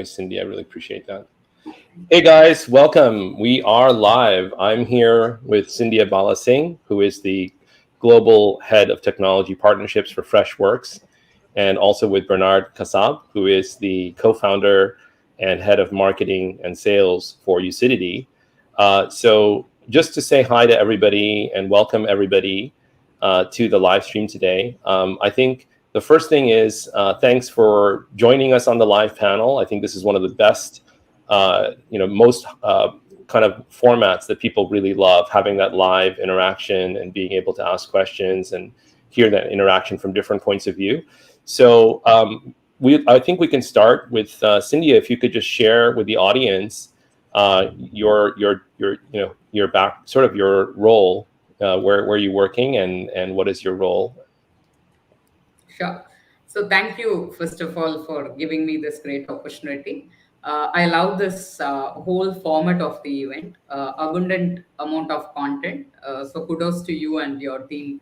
Cindy. I really appreciate that. Hey guys, welcome. We are live. I'm here with Cindy Abala Singh, who is the Global Head of Technology Partnerships for Freshworks, and also with Bernard Kassab, who is the co-founder and Head of Marketing and Sales for Ucidity. So just to say hi to everybody and welcome everybody to the live stream today. I think the first thing is thanks for joining us on the live panel. I think this is one of the best most kind of formats that people really love, having that live interaction and being able to ask questions and hear that interaction from different points of view. So I think we can start with Cindy. If you could just share with the audience your role, where you're working and what is your role. Sure. So thank you, first of all, for giving me this great opportunity. I love this whole format of the event, abundant amount of content. So kudos to you and your team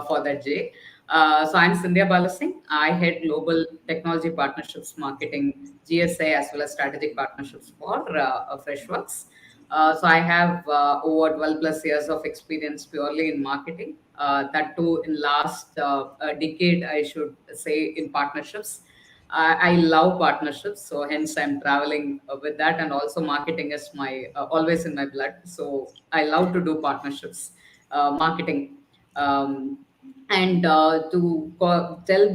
for that, Jay. So I'm Cynthia Balasingh. I head Global Technology Partnerships Marketing, GSA, as well as Strategic Partnerships for Freshworks. So I have over 12 plus years of experience purely in marketing. That too in last decade, I should say, in partnerships. I love partnerships, so hence I'm traveling with that, and also marketing is my always in my blood. So I love to do partnerships, marketing. Um, and tell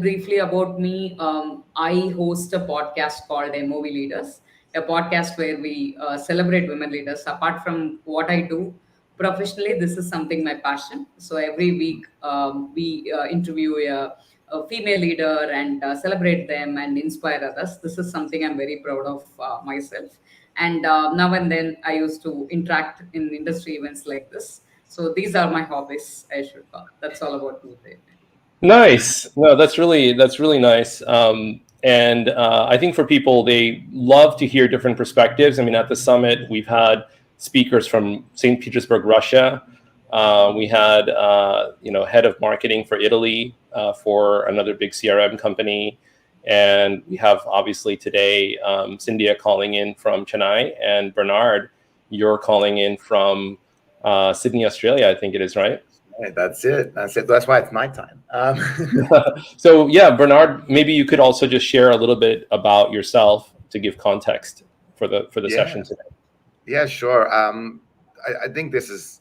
briefly about me, I host a podcast called MOV Leaders, a podcast where we celebrate women leaders. Apart from what I do professionally, this is something my passion. So every week we interview a female leader and celebrate them and inspire others. This is something I'm very proud of myself. And now and then I used to interact in industry events like this. So these are my hobbies, I should call. That's all about me. Nice. No, that's really nice. And I think for people, they love to hear different perspectives. I mean, at the summit, we've had speakers from St. Petersburg, Russia. We had head of marketing for Italy for another big CRM company, and we have obviously today Cynthia calling in from Chennai, and Bernard, you're calling in from Sydney, Australia. I think it is, right? That's it. That's why it's nighttime. So yeah, Bernard, maybe you could also just share a little bit about yourself to give context for the session today. Yeah, sure. I think this is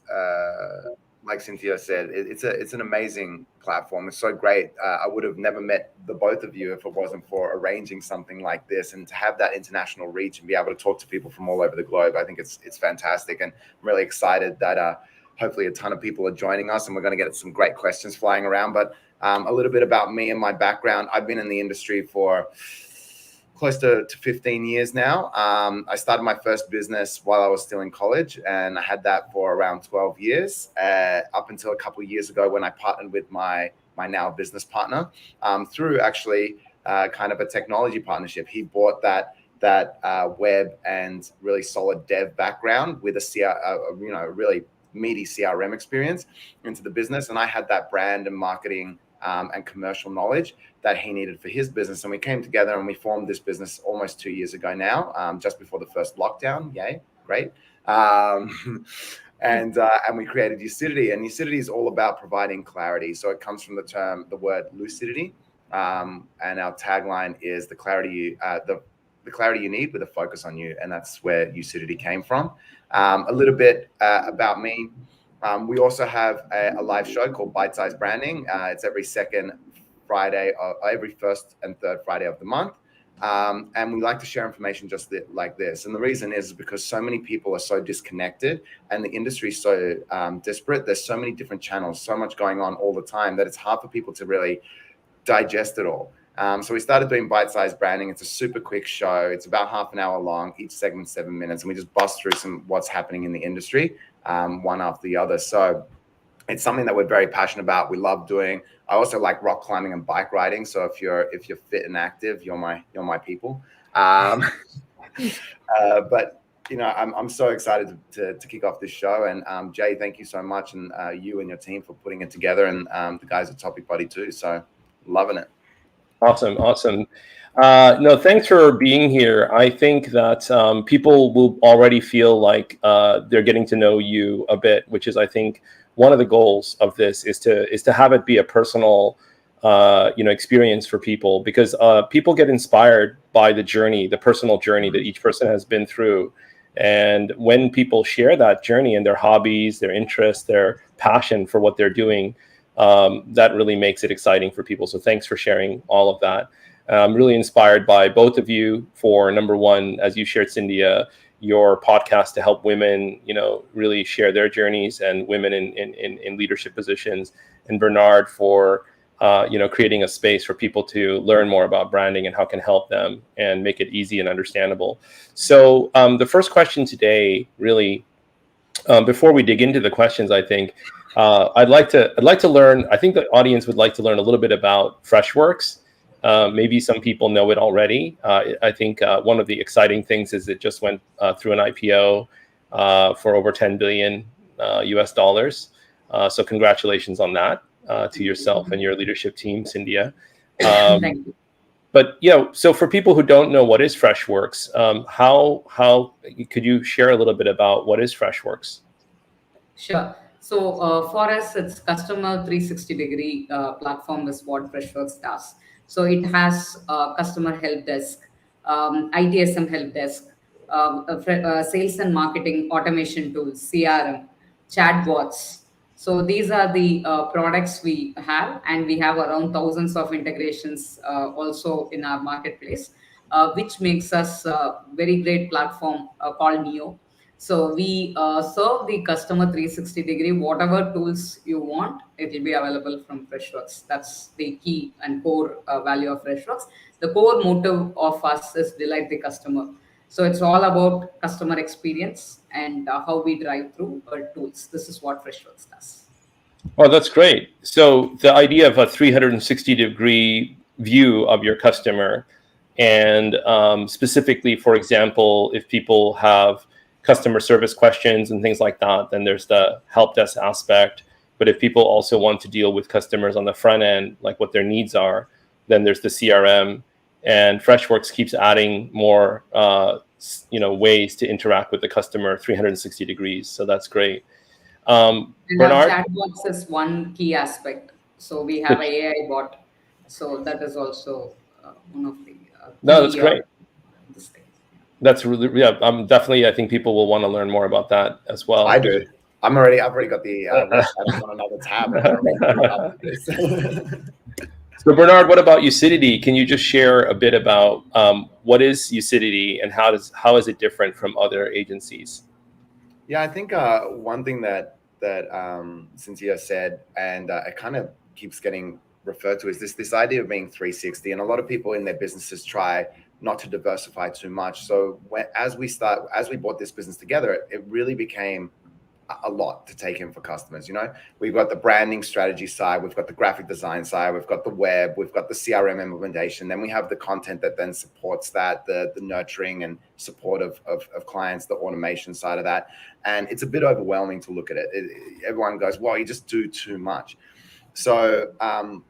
like Cynthia said, it's an amazing platform. It's so great. I would have never met the both of you if it wasn't for arranging something like this, and to have that international reach and be able to talk to people from all over the globe. I think it's fantastic, and I'm really excited that hopefully a ton of people are joining us, and we're going to get some great questions flying around. But a little bit about me and my background. I've been in the industry for close to 15 years now. I started my first business while I was still in college, and I had that for around 12 years, up until a couple of years ago when I partnered with my now business partner through actually kind of a technology partnership. He bought that web and really solid dev background with a really meaty CRM experience into the business, and I had that brand and marketing and commercial knowledge that he needed for his business. And we came together and we formed this business almost 2 years ago now, just before the first lockdown. Yay, great. And we created Ucidity, and Ucidity is all about providing clarity. So it comes from the word lucidity, and our tagline is the clarity you need with a focus on you, and that's where Ucidity came from. A little bit about me. We also have a live show called Bite Size Branding. It's every first and third Friday of the month. And we like to share information just like this. And the reason is because so many people are so disconnected and the industry is so disparate. There's so many different channels, so much going on all the time that it's hard for people to really digest it all. So we started doing bite-sized branding. It's a super quick show. It's about half an hour long. Each segment 7 minutes, and we just bust through what's happening in the industry, one after the other. So it's something that we're very passionate about. We love doing. I also like rock climbing and bike riding. So if you're fit and active, you're my people. But I'm so excited to kick off this show. And Jay, thank you so much, and you and your team for putting it together, and the guys at Topic Body too. So loving it. Awesome. No, thanks for being here. I think that people will already feel like they're getting to know you a bit, which is, I think, one of the goals of this is to have it be a personal, experience for people, because people get inspired by the journey, the personal journey that each person has been through. And when people share that journey and their hobbies, their interests, their passion for what they're doing, that really makes it exciting for people. So thanks for sharing all of that. I'm really inspired by both of you for, number one, as you shared, Cynthia, your podcast to help women, really share their journeys, and women in leadership positions, and Bernard for, creating a space for people to learn more about branding and how it can help them and make it easy and understandable. So the first question today, really, before we dig into the questions, I think I'd like to learn. I think the audience would like to learn a little bit about Freshworks. Maybe some people know it already. I think one of the exciting things is it just went through an IPO for over 10 billion US dollars. So congratulations on that to yourself and your leadership team, Cynthia. Thank you. But so for people who don't know what is Freshworks, how could you share a little bit about what is Freshworks? Sure. So for us, it's customer 360-degree platform is what Freshworks does. So it has customer help desk, ITSM help desk, sales and marketing automation tools, CRM, chatbots. So these are the products we have, and we have around thousands of integrations also in our marketplace, which makes us a very great platform called Neo. So we serve the customer 360 degree, whatever tools you want, it will be available from Freshworks. That's the key and core value of Freshworks. The core motive of us is delight the customer. So it's all about customer experience and how we drive through our tools. This is what Freshworks does. Oh, that's great. So the idea of a 360-degree view of your customer, and specifically, for example, if people have customer service questions and things like that, then there's the help desk aspect. But if people also want to deal with customers on the front end, like what their needs are, then there's the CRM. And Freshworks keeps adding more, ways to interact with the customer 360 degrees. So that's great. And our Bernard? chatbots is one key aspect. So we have a AI bot. So that is also one of the No, that's key great. this thing. That's really, yeah. Definitely. I think people will want to learn more about that as well. I do. I've already got the website on another tab. After this. So Bernard, what about Ucidity? Can you just share a bit about what is Ucidity and how is it different from other agencies? Yeah, I think one thing that Cynthia said, and it kind of keeps getting referred to, is this idea of being 360. And a lot of people in their businesses try not to diversify too much. So as we brought this business together, it really became a lot to take in for customers. We've got the branding strategy side, we've got the graphic design side, we've got the web, we've got the CRM implementation, then we have the content that then supports that, the nurturing and support of clients, the automation side of that. And it's a bit overwhelming to look at it. Everyone goes, well, you just do too much. So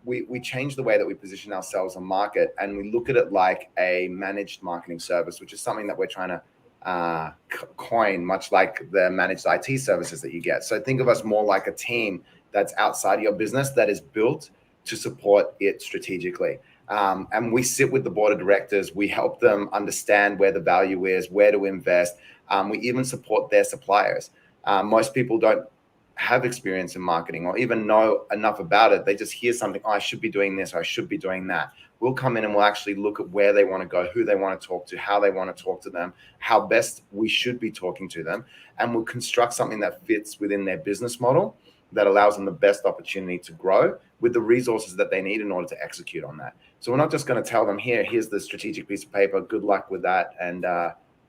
we changed the way that we position ourselves on market, and we look at it like a managed marketing service, which is something that we're trying to coin, much like the managed IT services that you get. So think of us more like a team that's outside of your business that is built to support it strategically. And we sit with the board of directors. We help them understand where the value is, where to invest. We even support their suppliers. Most people don't have experience in marketing or even know enough about it. They just hear something, oh, I should be doing this, or I should be doing that. We'll come in and we'll actually look at where they want to go, who they want to talk to, how they want to talk to them, how best we should be talking to them. And we'll construct something that fits within their business model that allows them the best opportunity to grow with the resources that they need in order to execute on that. So we're not just going to tell them, here's the strategic piece of paper, good luck with that, and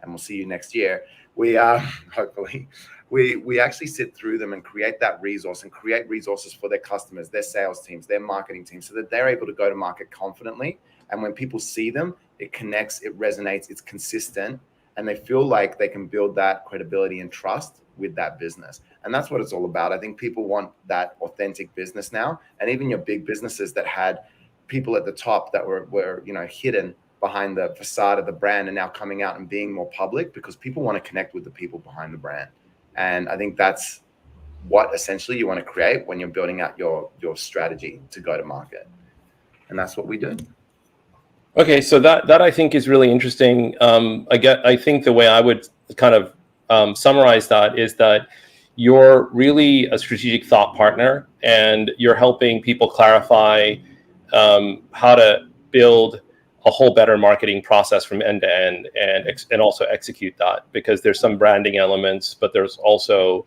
we'll see you next year. We hopefully we actually sit through them and create that resource and create resources for their customers, their sales teams, their marketing teams, so that they're able to go to market confidently. And when people see them, it connects, it resonates, it's consistent, and they feel like they can build that credibility and trust with that business. And that's what it's all about. I think people want that authentic business now. And even your big businesses that had people at the top that were hidden behind the facade of the brand are now coming out and being more public, because people want to connect with the people behind the brand. And I think that's what essentially you want to create when you're building out your strategy to go to market. And that's what we do. Okay, so that I think is really interesting. I think the way I would kind of summarize that is that you're really a strategic thought partner, and you're helping people clarify how to build a whole better marketing process from end to end, and also execute that, because there's some branding elements, but there's also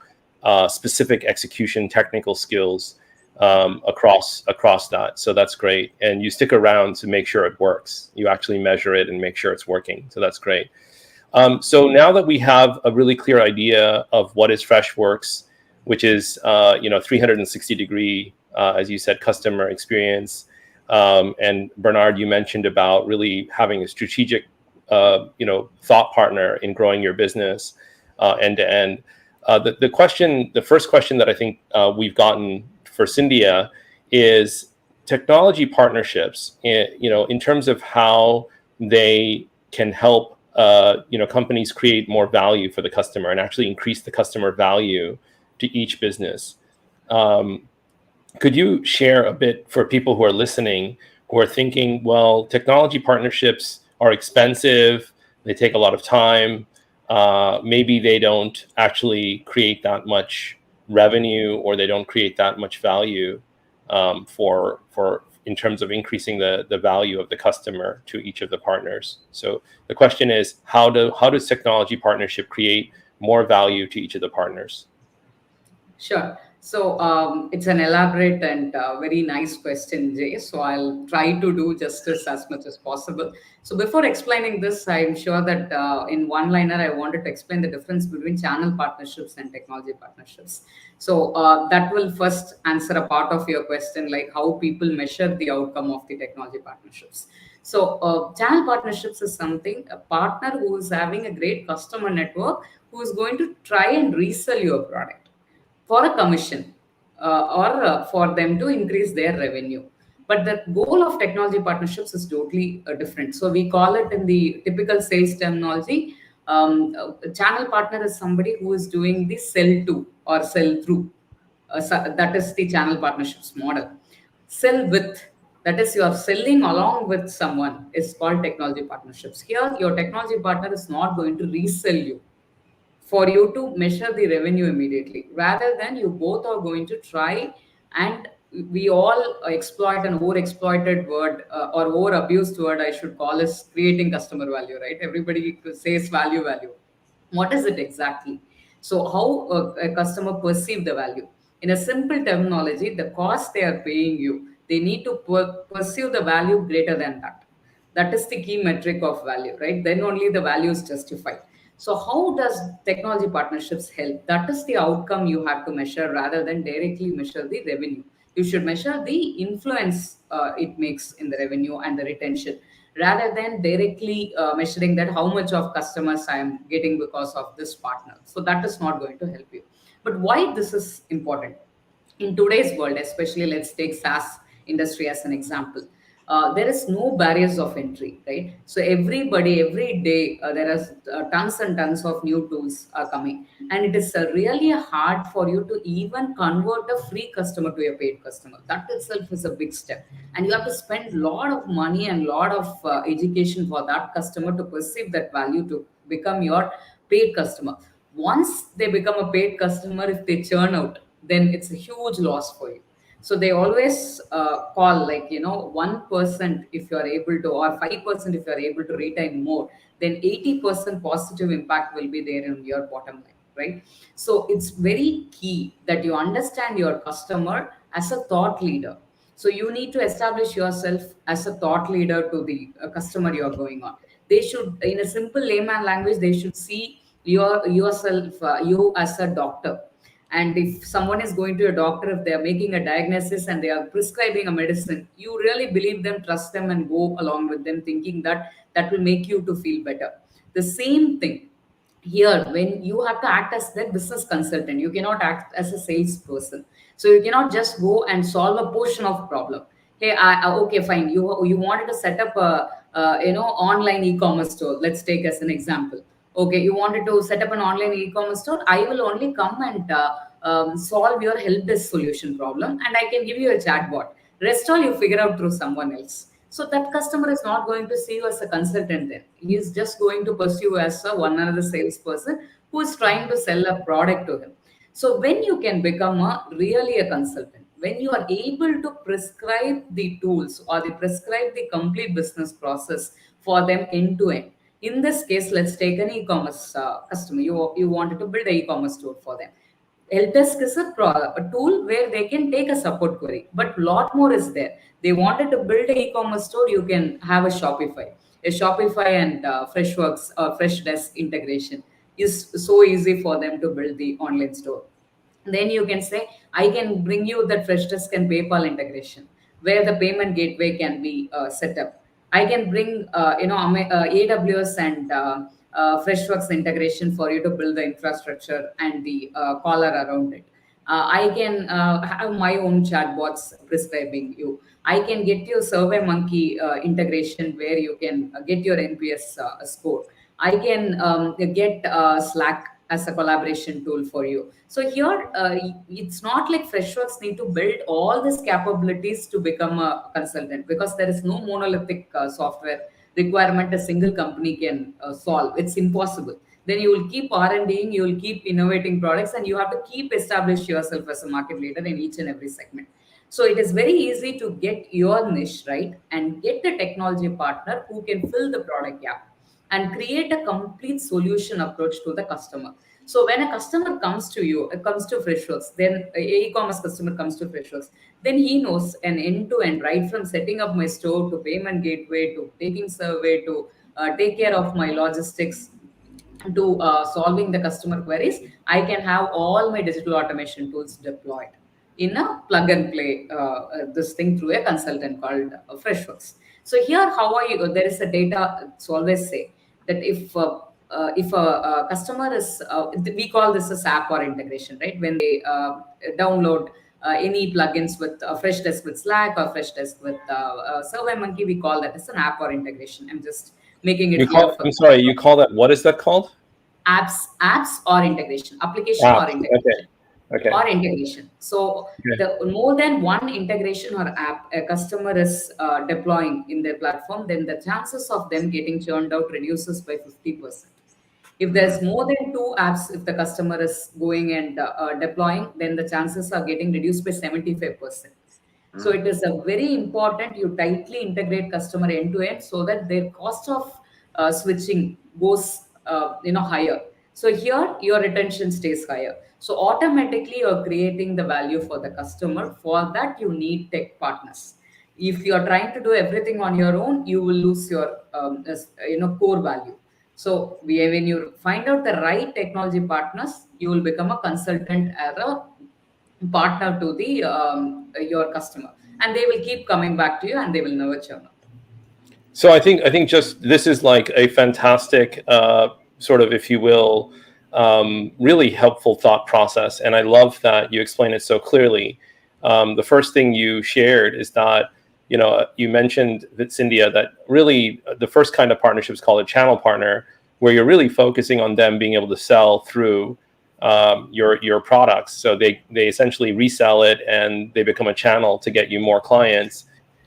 specific execution technical skills across that. So that's great. And you stick around to make sure it works. You actually measure it and make sure it's working. So that's great. So now that we have a really clear idea of what is Freshworks, which is 360-degree, as you said, customer experience. And Bernard, you mentioned about really having a strategic thought partner in growing your business end to end. The first question that I think we've gotten for Cynthia is technology partnerships, in terms of how they can help companies create more value for the customer and actually increase the customer value to each business. Could you share a bit for people who are listening, who are thinking, well, technology partnerships are expensive, they take a lot of time, maybe they don't actually create that much revenue, or they don't create that much value for in terms of increasing the value of the customer to each of the partners. So the question is, how does technology partnership create more value to each of the partners? Sure. So it's an elaborate and very nice question, Jay. So I'll try to do justice as much as possible. So before explaining this, I'm sure that in one liner, I wanted to explain the difference between channel partnerships and technology partnerships. So that will first answer a part of your question, like how people measure the outcome of the technology partnerships. So channel partnerships is something, a partner who is having a great customer network, who is going to try and resell your product for a commission, or for them to increase their revenue. But the goal of technology partnerships is totally different. So we call it, in the typical sales terminology, a channel partner is somebody who is doing the sell to or sell through. That is the channel partnerships model. Sell with, that is, you are selling along with someone, is called technology partnerships. Here, your technology partner is not going to resell you for you to measure the revenue immediately. Rather than, you both are going to try, and we all exploit an over-exploited word, or over-abused word, I should call, is creating customer value, right? Everybody says value. What is it exactly? So how a customer perceive the value? In a simple terminology, the cost they are paying you, they need to perceive the value greater than that. That is the key metric of value, right? Then only the value is justified. So how does technology partnerships help? That is the outcome you have to measure, rather than directly measure the revenue. You should measure the influence it makes in the revenue and the retention, rather than directly measuring that how much of customers I am getting because of this partner. So that is not going to help you. But why this is important? In today's world, especially, let's take SaaS industry as an example. There is no barriers of entry, right? So everybody, every day, there are tons and tons of new tools are coming, and it is really hard for you to even convert a free customer to a paid customer. That itself is a big step, and you have to spend a lot of money and a lot of education for that customer to perceive that value to become your paid customer. Once they become a paid customer, if they churn out, then it's a huge loss for you. So they always call, like, 1% if you are able to, or 5% if you are able to retain more, then 80% positive impact will be there in your bottom line, right? So it's very key that you understand your customer as a thought leader. So you need to establish yourself as a thought leader to the customer you are going on. They should, in a simple layman language, they should see yourself, you as a doctor. And if someone is going to a doctor, if they are making a diagnosis and they are prescribing a medicine, you really believe them, trust them, and go along with them, thinking that that will make you to feel better. The same thing here, when you have to act as the business consultant, you cannot act as a salesperson. So you cannot just go and solve a portion of problem. Hey, okay, fine, you wanted to set up online e-commerce store. Let's take as an example. Okay, you wanted to set up an online e-commerce store. I will only come and solve your help desk solution problem, and I can give you a chatbot. Rest all you figure out through someone else. So that customer is not going to see you as a consultant. Then he is just going to pursue you as a one another salesperson who is trying to sell a product to him. So when you can become really a consultant, when you are able to prescribe the tools or the prescribe the complete business process for them end to end. In this case, let's take an e-commerce customer. You wanted to build an e-commerce store for them. Helpdesk is a tool where they can take a support query, but lot more is there. They wanted to build an e-commerce store. You can have a Shopify and Freshworks or Freshdesk integration is so easy for them to build the online store. Then you can say, I can bring you that Freshdesk and PayPal integration, where the payment gateway can be set up. I can bring, AWS and Freshworks integration for you to build the infrastructure and the collar around it. I can have my own chatbots prescribing you. I can get you SurveyMonkey integration where you can get your NPS score. I can get Slack as a collaboration tool for you. So here, it's not like Freshworks need to build all these capabilities to become a consultant, because there is no monolithic software requirement a single company can solve. It's impossible. Then you will keep R&Ding, you will keep innovating products, and you have to keep establish yourself as a market leader in each and every segment. So it is very easy to get your niche right and get the technology partner who can fill the product gap and create a complete solution approach to the customer. So when a customer comes to you, comes to Freshworks, then a e-commerce customer comes to Freshworks, then he knows an end-to-end, right from setting up my store to payment gateway to taking survey to take care of my logistics to solving the customer queries. I can have all my digital automation tools deployed in a plug and play this thing through a consultant called Freshworks. So here, how are you? There is a data. It's always say that if a customer is, we call this a SAP or integration, right? When they download any plugins with Freshdesk with Slack or Freshdesk with SurveyMonkey, we call that as an app or integration. I'm just making it clear for I'm sorry, you call that, what is that called? apps or integration, application or Apps. integration. Okay. Or integration. So the more than one integration or app a customer is deploying in their platform, then the chances of them getting churned out reduces by 50%. If there's more than two apps, if the customer is going and deploying, then the chances are getting reduced by 75%. So it is a very important you tightly integrate customer end to end so that their cost of switching goes higher. So here your retention stays higher. So automatically you're creating the value for the customer. For that you need tech partners. If you're trying to do everything on your own, you will lose your core value. So when you find out the right technology partners, you will become a consultant as a partner to the your customer, and they will keep coming back to you, and they will never churn out. So I think just this is like a fantastic sort of, if you will, really helpful thought process, and I love that you explain it so clearly. The first thing you shared is that you mentioned that, Cynthia, that really the first kind of partnership is called a channel partner, where you're really focusing on them being able to sell through your products. So they essentially resell it and they become a channel to get you more clients.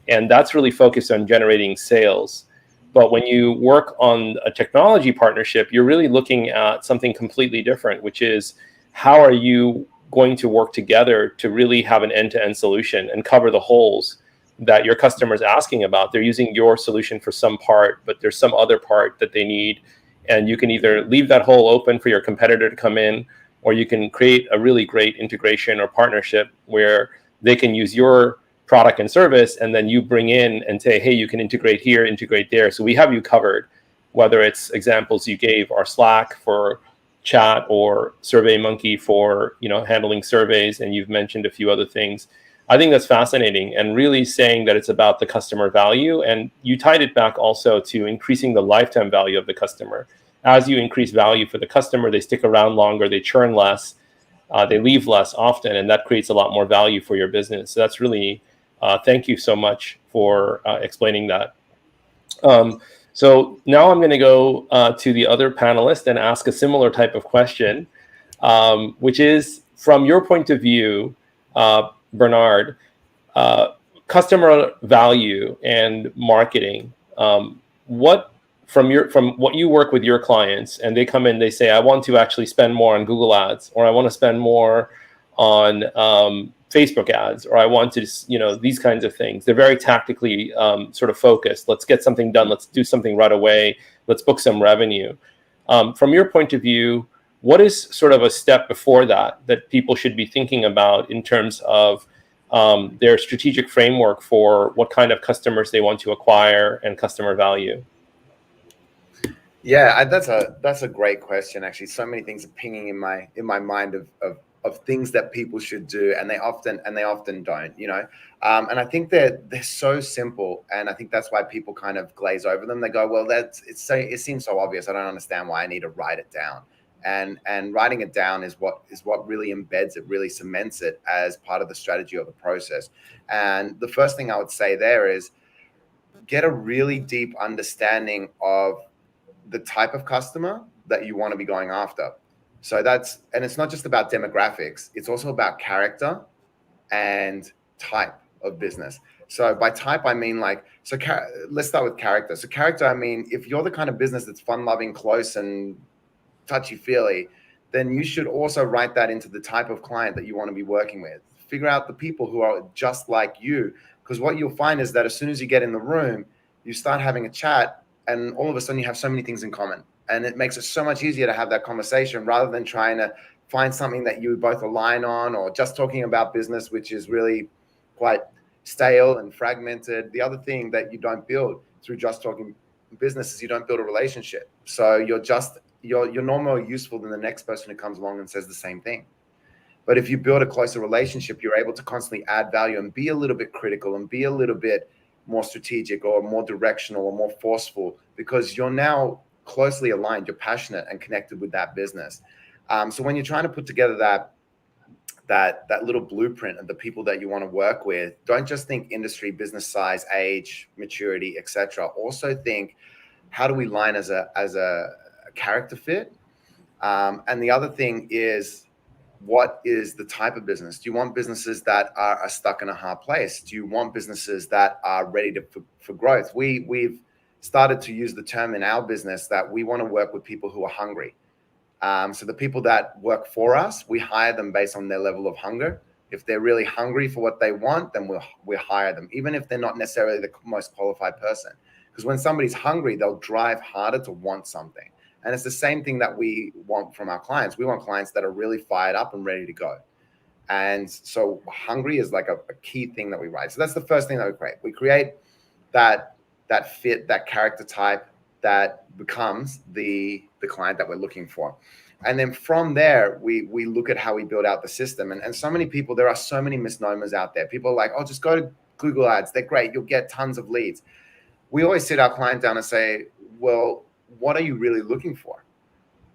And that's really focused on generating sales. But when you work on a technology partnership, you're really looking at something completely different, which is how are you going to work together to really have an end-to-end solution and cover the holes that your customer is asking about. They're using your solution for some part, but there's some other part that they need. And you can either leave that hole open for your competitor to come in, or you can create a really great integration or partnership where they can use your product and service, and then you bring in and say, hey, you can integrate here, integrate there. So we have you covered, whether it's examples you gave are Slack for chat or SurveyMonkey for handling surveys, and you've mentioned a few other things. I think that's fascinating, and really saying that it's about the customer value. And you tied it back also to increasing the lifetime value of the customer. As you increase value for the customer, they stick around longer, they churn less, they leave less often, and that creates a lot more value for your business. So that's really, thank you so much for explaining that. So now I'm going to go to the other panelist and ask a similar type of question, which is, from your point of view, Bernard, customer value and marketing. What from what you work with your clients, and they come in, they say, I want to actually spend more on Google ads, or I want to spend more on Facebook ads, or I want to, these kinds of things. They're very tactically sort of focused. Let's get something done. Let's do something right away. Let's book some revenue. From your point of view, what is sort of a step before that people should be thinking about in terms of their strategic framework for what kind of customers they want to acquire and customer value? Yeah, that's a great question. Actually, so many things are pinging in my mind of things that people should do, and they often don't. And I think they're so simple, and I think that's why people kind of glaze over them. They go, well, it seems so obvious. I don't understand why I need to write it down. And writing it down is what really embeds it, really cements it as part of the strategy or the process. And the first thing I would say there is get a really deep understanding of the type of customer that you want to be going after. So and it's not just about demographics, it's also about character and type of business. So by type, I mean let's start with character. So character, I mean, if you're the kind of business that's fun-loving, close, and touchy-feely, then you should also write that into the type of client that you want to be working with. Figure out the people who are just like you, because what you'll find is that as soon as you get in the room, you start having a chat, and all of a sudden you have so many things in common, and it makes it so much easier to have that conversation rather than trying to find something that you both align on, or just talking about business, which is really quite stale and fragmented. The other thing that you don't build through just talking business is you don't build a relationship. So you're no more useful than the next person who comes along and says the same thing. But if you build a closer relationship, you're able to constantly add value and be a little bit critical and be a little bit more strategic or more directional or more forceful, because you're now closely aligned, you're passionate and connected with that business. So when you're trying to put together that little blueprint of the people that you want to work with, don't just think industry, business size, age, maturity, etc. Also think, how do we line as a character fit? And the other thing is, what is the type of business? Do you want businesses that are stuck in a hard place? Do you want businesses that are ready for growth? We've started to use the term in our business that we want to work with people who are hungry. So the people that work for us, we hire them based on their level of hunger. If they're really hungry for what they want, then we'll hire them, even if they're not necessarily the most qualified person. Because when somebody's hungry, they'll drive harder to want something. And it's the same thing that we want from our clients. We want clients that are really fired up and ready to go. And so hungry is like a key thing that we write. So that's the first thing that we create. We create that fit, that character type that becomes the client that we're looking for. And then from there, we look at how we build out the system. And so many people, there are so many misnomers out there. People are like, oh, just go to Google ads. They're great. You'll get tons of leads. We always sit our client down and say, well, what are you really looking for?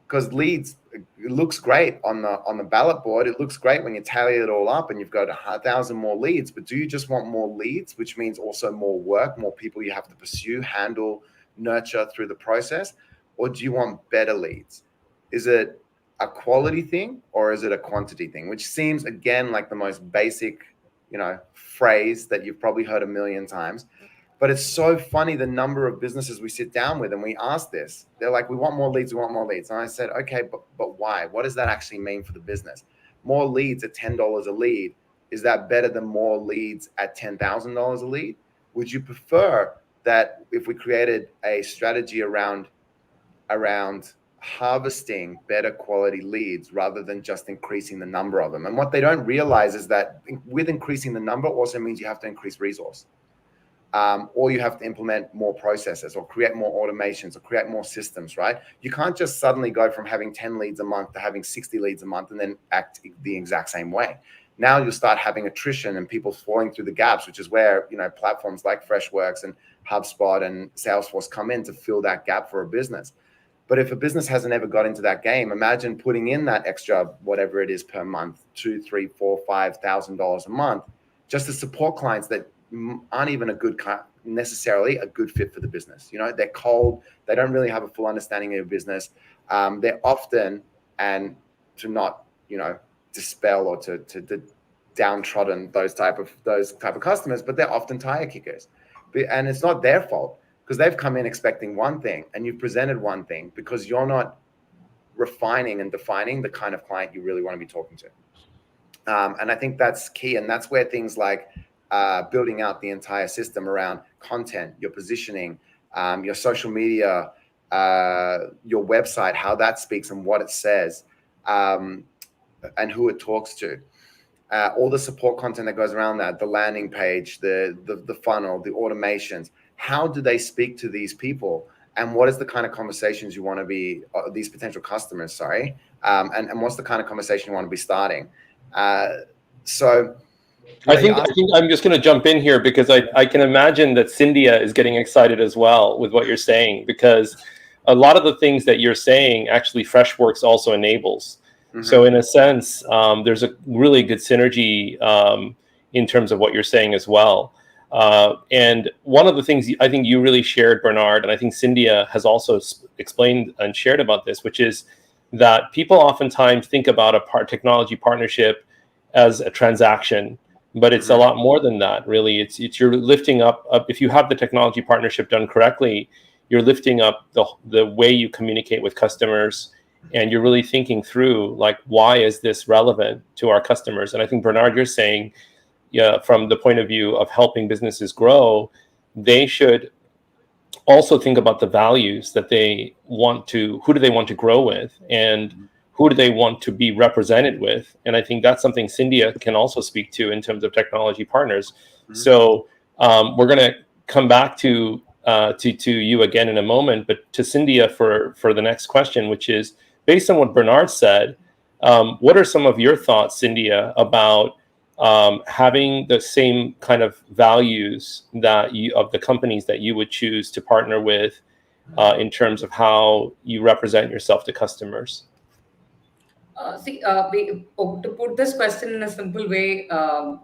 Because leads, it looks great on the ballot board. It looks great when you tally it all up and you've got 1,000 more leads. But do you just want more leads, which means also more work, more people you have to pursue, handle, nurture through the process? Or do you want better leads? Is it a quality thing or is it a quantity thing? Which seems, again, like the most basic, phrase that you've probably heard a million times. But it's so funny, the number of businesses we sit down with and we ask this. They're like, we want more leads, we want more leads. And I said, okay, but why? What does that actually mean for the business? More leads at $10 a lead, is that better than more leads at $10,000 a lead? Would you prefer that if we created a strategy around harvesting better quality leads rather than just increasing the number of them? And what they don't realize is that with increasing the number also means you have to increase resource. Or you have to implement more processes or create more automations or create more systems, right? You can't just suddenly go from having 10 leads a month to having 60 leads a month and then act the exact same way. Now you'll start having attrition and people falling through the gaps, which is where, platforms like Freshworks and HubSpot and Salesforce come in to fill that gap for a business. But if a business hasn't ever got into that game, imagine putting in that extra, whatever it is per month, $2,000, $3,000, $4,000, $5,000 a month, just to support clients that aren't even necessarily a good fit for the business. They're cold. They don't really have a full understanding of your business. They're often, and to not, dispel or to downtrodden those type of customers, but they're often tire kickers, and it's not their fault because they've come in expecting one thing and you've presented one thing because you're not refining and defining the kind of client you really want to be talking to. And I think that's key, and that's where things like building out the entire system around content, your positioning, your social media, your website, how that speaks and what it says, and who it talks to. All the support content that goes around that, the landing page, the funnel, the automations. How do they speak to these people? And what is the kind of conversations you want to be, these potential customers, and what's the kind of conversation you want to be starting? So I think I'm just going to jump in here because I can imagine that Cynthia is getting excited as well with what you're saying, because a lot of the things that you're saying actually Freshworks also enables. Mm-hmm. So in a sense, there's a really good synergy in terms of what you're saying as well. And one of the things I think you really shared, Bernard, and I think Cynthia has also explained and shared about this, which is that people oftentimes think about a technology partnership as a transaction, but it's a lot more than that, really. It's you're lifting up, if you have the technology partnership done correctly, you're lifting up the way you communicate with customers, and you're really thinking through, like, why is this relevant to our customers? And I think, Bernard, you're saying, from the point of view of helping businesses grow, they should also think about the values that they want to, who do they want to grow with, and who do they want to be represented with. And I think that's something Cynthia can also speak to in terms of technology partners. Mm-hmm. So we're going to come back to you again in a moment, but to Cynthia for the next question, which is based on what Bernard said, what are some of your thoughts, Cynthia, about having the same kind of values that of the companies that you would choose to partner with in terms of how you represent yourself to customers? To put this question in a simple way,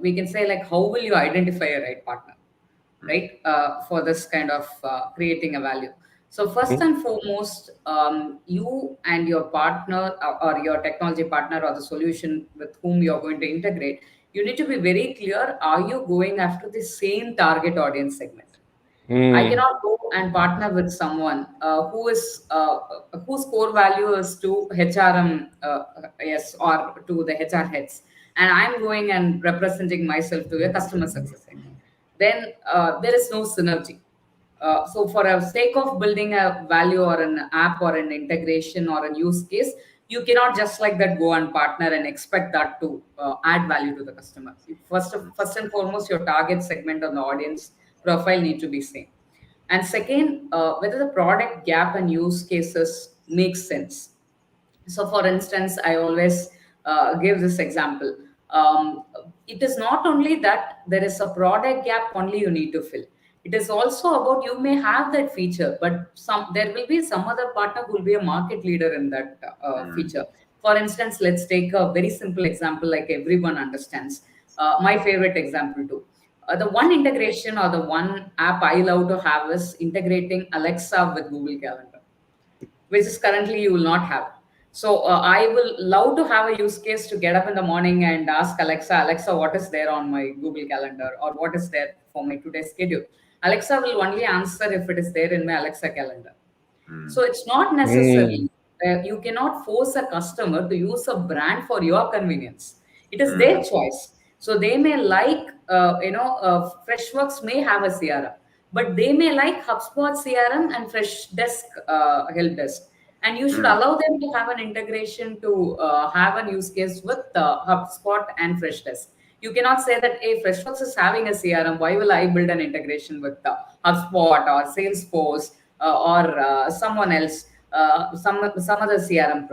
we can say, like, how will you identify a right partner, right? For this kind of creating a value. So first and foremost, you and your partner or your technology partner or the solution with whom you're going to integrate, you need to be very clear, are you going after the same target audience segment? I cannot go and partner with someone whose core value is to HRM, yes, or to the HR heads, and I'm going and representing myself to a customer success segment. Then there is no synergy. So for the sake of building a value or an app or an integration or a use case, you cannot just like that go and partner and expect that to add value to the customer. First and foremost, your target segment on the audience profile need to be same. And second, whether the product gap and use cases make sense. So for instance, I always give this example. It is not only that there is a product gap only you need to fill. It is also about you may have that feature, but there will be some other partner who will be a market leader in that feature. For instance, let's take a very simple example like everyone understands. My favorite example too. The one integration or the one app I love to have is integrating Alexa with Google Calendar, which is currently you will not have. So I will love to have a use case to get up in the morning and ask Alexa, what is there on my Google Calendar, or what is there for my today's schedule? Alexa will only answer if it is there in my Alexa calendar. So it's not necessary. You cannot force a customer to use a brand for your convenience. It is their choice. So they may like, Freshworks may have a CRM, but they may like HubSpot CRM and Freshdesk help desk. And you should allow them to have an integration to have a use case with HubSpot and Freshdesk. You cannot say that, hey, Freshworks is having a CRM. Why will I build an integration with HubSpot or Salesforce or someone else, some other CRM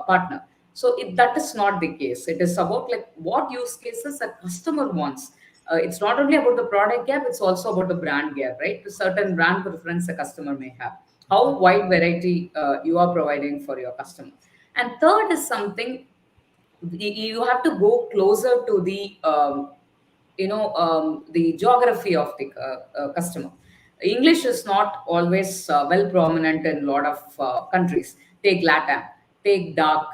partner? So that is not the case. It is about like what use cases a customer wants. It's not only about the product gap, it's also about the brand gap, right? A certain brand preference a customer may have. How wide variety you are providing for your customer. And third is something, you have to go closer to the the geography of the customer. English is not always well prominent in a lot of countries. Take Latam, take DAC,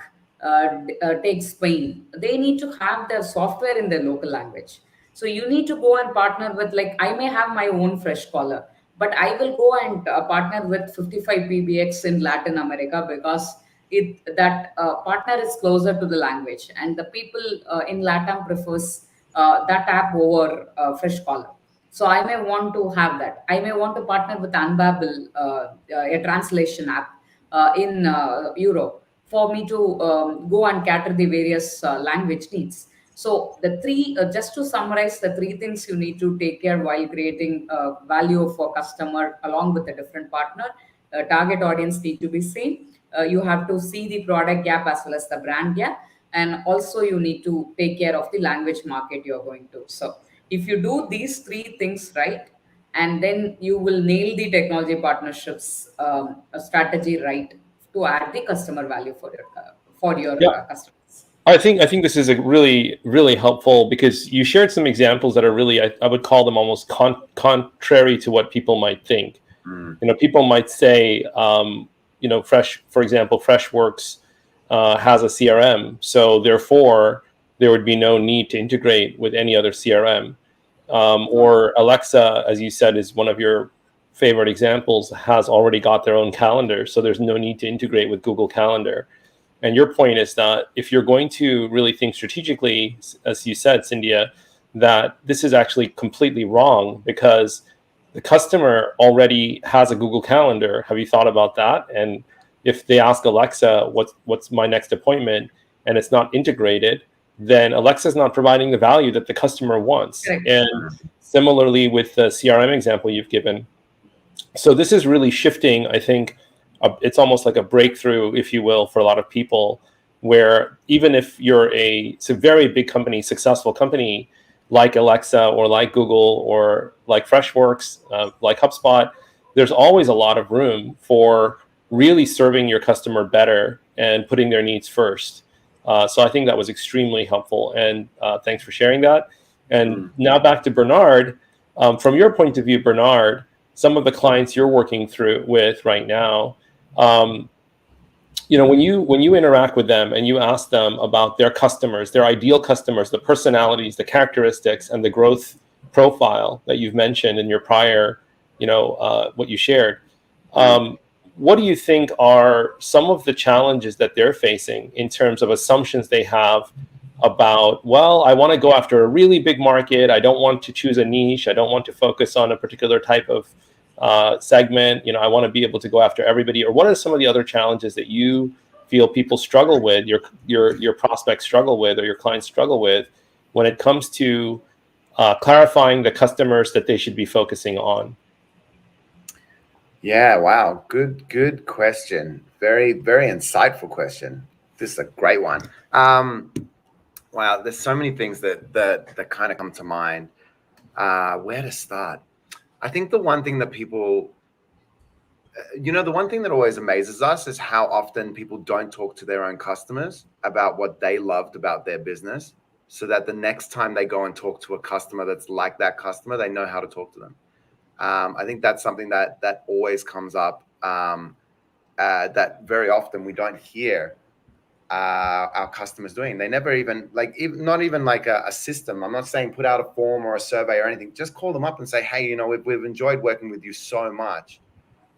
take Spain. They need to have their software in their local language. So you need to go and partner with, like, I may have my own fresh collar, but I will go and partner with 55 PBX in Latin America, because that partner is closer to the language, and the people in Latam prefers that app over fresh collar. So I may want to have that. I may want to partner with Unbabel, a translation app in Europe, for me to go and cater the various language needs. So the three, just to summarize, the three things you need to take care while creating value for customer along with a different partner. Target audience need to be same. You have to see the product gap as well as the brand gap, and also you need to take care of the language market you're going to. So if you do these three things right, and then you will nail the technology partnerships strategy right to add the customer value for your Yeah. customers. I think this is a really helpful, because you shared some examples that are really, I would call them almost contrary to what people might think. People might say, for example, Freshworks has a CRM, so therefore there would be no need to integrate with any other CRM. Or Alexa, as you said, is one of your favorite examples, has already got their own calendar, so there's no need to integrate with Google Calendar. And your point is that if you're going to really think strategically, as you said, Cynthia, that this is actually completely wrong, because the customer already has a Google Calendar. Have you thought about that? And if they ask Alexa, what's my next appointment, and it's not integrated, then Alexa's not providing the value that the customer wants. Correct. And similarly with the CRM example you've given. So this is really shifting, I think. It's almost like a breakthrough, if you will, for a lot of people, where even if you're a very big company, successful company, like Alexa or like Google or like Freshworks, like HubSpot, there's always a lot of room for really serving your customer better and putting their needs first. So I think that was extremely helpful, and thanks for sharing that. And now back to Bernard. From your point of view, Bernard, some of the clients you're working with right now, when you interact with them and you ask them about their customers, their ideal customers, the personalities, the characteristics, and the growth profile that you've mentioned in your prior, what you shared, what do you think are some of the challenges that they're facing in terms of assumptions they have about, well, I want to go after a really big market. I don't want to choose a niche. I don't want to focus on a particular type of segment. I want to be able to go after everybody. Or what are some of the other challenges that you feel people struggle with, your prospects struggle with, or your clients struggle with, when it comes to clarifying the customers that they should be focusing on? Yeah, wow. Good question. Very, very insightful question. This is a great one. Wow, there's so many things that kind of come to mind. Where to start? I think the one thing that people, the one thing that always amazes us is how often people don't talk to their own customers about what they loved about their business, so that the next time they go and talk to a customer that's like that customer, they know how to talk to them. I think that's something that always comes up, that very often we don't hear our customers doing. They never even, not even like a system. I'm not saying put out a form or a survey or anything. Just call them up and say, hey, we've enjoyed working with you so much.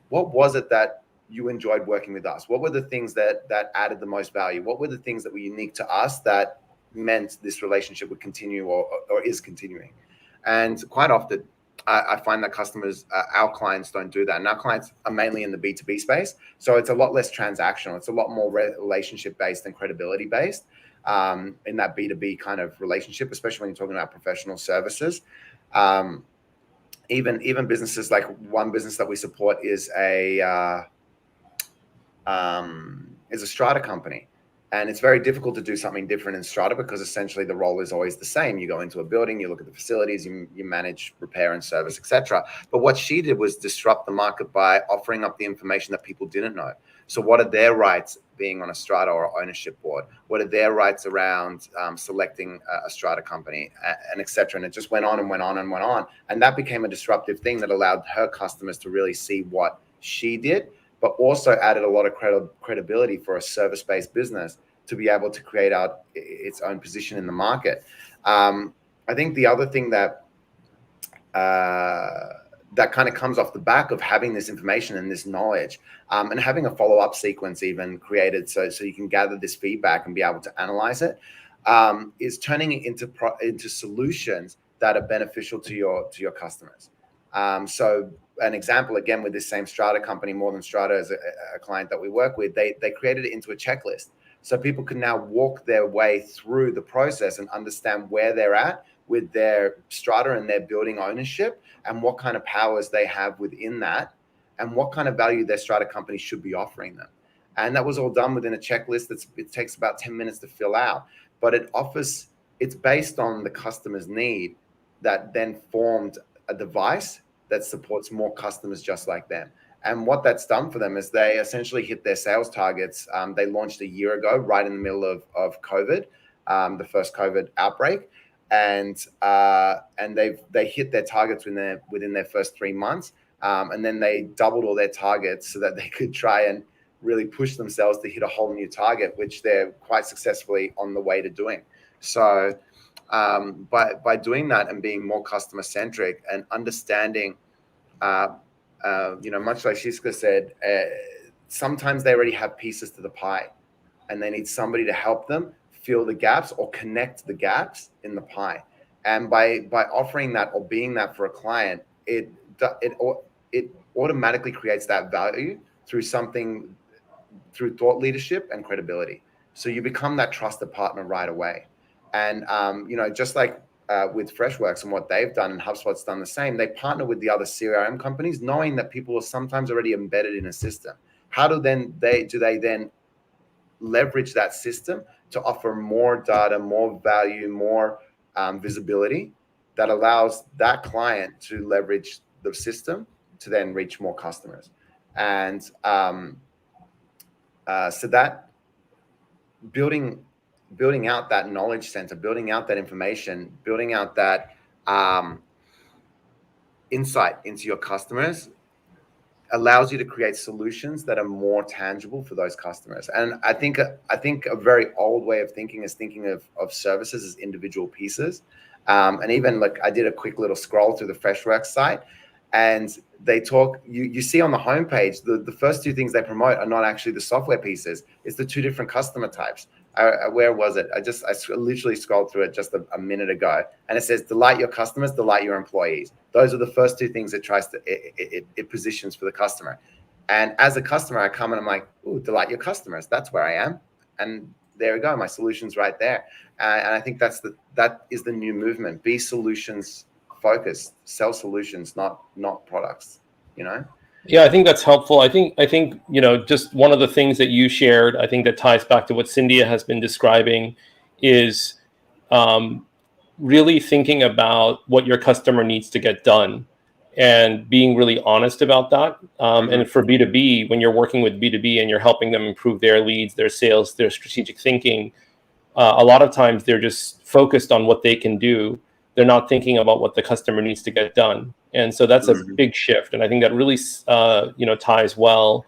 What was it that you enjoyed working with us? What were the things that added the most value? What were the things that were unique to us that meant this relationship would continue or is continuing? And quite often, I find that customers, our clients, don't do that. And our clients are mainly in the B2B space. So it's a lot less transactional. It's a lot more relationship-based and credibility-based in that B2B kind of relationship, especially when you're talking about professional services. Even businesses, like one business that we support is a strata company. And it's very difficult to do something different in Strata because essentially the role is always the same. You go into a building, you look at the facilities, you manage repair and service, etc. But what she did was disrupt the market by offering up the information that people didn't know. So what are their rights being on a Strata or ownership board? What are their rights around selecting a Strata company, and etc. And it just went on and went on and went on. And that became a disruptive thing that allowed her customers to really see what she did, but also added a lot of credibility for a service-based business to be able to create out its own position in the market. I think the other thing that that kind of comes off the back of having this information and this knowledge, and having a follow-up sequence even created so you can gather this feedback and be able to analyze it, is turning it into solutions that are beneficial to your customers. So an example, again, with this same Strata company, More Than Strata, as a client that we work with, they created it into a checklist. So people can now walk their way through the process and understand where they're at with their Strata and their building ownership, and what kind of powers they have within that, and what kind of value their Strata company should be offering them. And that was all done within a checklist it takes about 10 minutes to fill out. But it's based on the customer's need that then formed a device that supports more customers just like them. And what that's done for them is they essentially hit their sales targets. They launched a year ago, right in the middle of COVID, the first COVID outbreak, and they hit their targets within their first 3 months, and then they doubled all their targets so that they could try and really push themselves to hit a whole new target, which they're quite successfully on the way to doing. So by doing that and being more customer centric and understanding, much like Shiska said, sometimes they already have pieces to the pie and they need somebody to help them fill the gaps or connect the gaps in the pie. And by offering that or being that for a client, it automatically creates that value through thought leadership and credibility. So you become that trusted partner right away. And, just like with Freshworks and what they've done, and HubSpot's done the same, they partner with the other CRM companies, knowing that people are sometimes already embedded in a system. How do they then leverage that system to offer more data, more value, more visibility that allows that client to leverage the system to then reach more customers? And so that building out that knowledge center, building out that information, building out that insight into your customers allows you to create solutions that are more tangible for those customers. And I think a very old way of thinking is thinking of services as individual pieces. And even like I did a quick little scroll through the Freshworks site, and they talk, you see on the homepage, the first two things they promote are not actually the software pieces. It's the two different customer types. Where was it? I literally scrolled through it just a minute ago, and it says, delight your customers, delight your employees. Those are the first two things it positions for the customer. And as a customer, I come and I'm like, ooh, delight your customers. That's where I am. And there we go. My solution's right there. And I think that is the new movement. Be solutions focused, sell solutions, not products, Yeah, I think that's helpful. I think, just one of the things that you shared, I think that ties back to what Cynthia has been describing is really thinking about what your customer needs to get done and being really honest about that. And for B2B, when you're working with B2B and you're helping them improve their leads, their sales, their strategic thinking, a lot of times they're just focused on what they can do. They're not thinking about what the customer needs to get done. And so that's a big shift. And I think that really, ties well